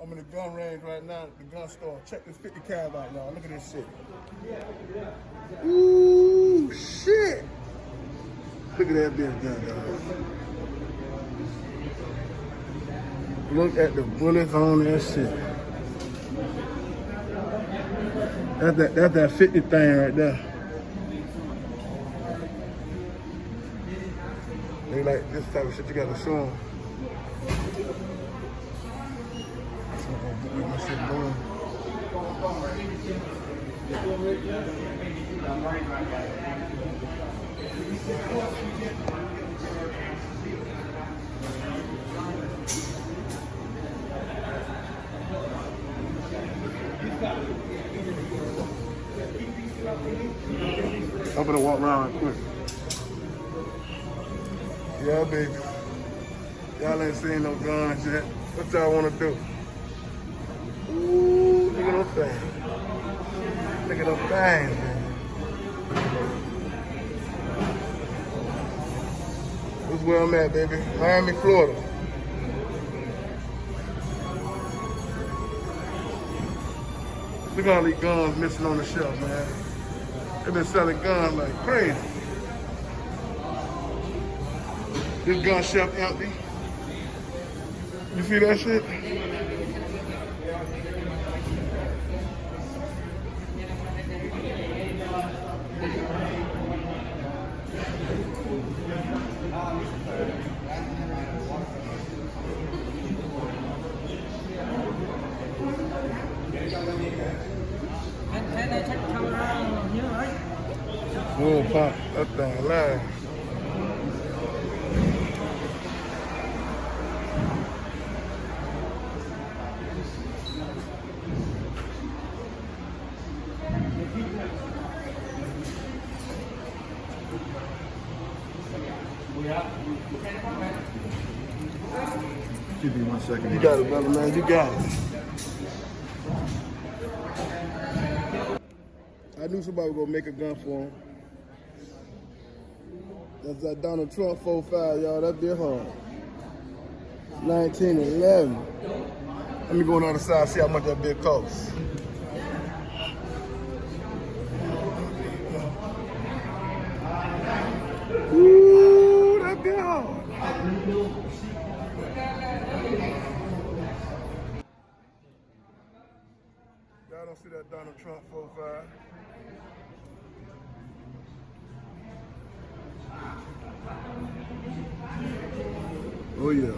I'm in the gun range right now at the gun store. Check this 50 cal out, y'all. Look at this shit. Ooh, shit. Look at that big gun, guys. Look at the bullets on that shit. That's that 50 thing right there. They like this type of shit you gotta show them. That shit boom. I'm gonna walk around quick. Yeah, baby. Y'all ain't seen no guns yet. What y'all wanna do? Ooh, look at those things. Look at those things, man. This is where I'm at, baby. Miami, Florida. Look at all these guns missing on the shelf, man. They've been selling guns like crazy. This gun shelf empty. You see that shit? Thế này chắc camera như đấy. Whoa, pop. That thing alive. Give me 1 second. You got it, brother, man. You got it. I knew somebody was gonna make a gun for him. That's that Donald Trump 45, y'all. That be hard. 1911. Let me go on the other side, see how much that bit costs. Ooh, that be hard. Y'all don't see that Donald Trump 45. Oh yeah.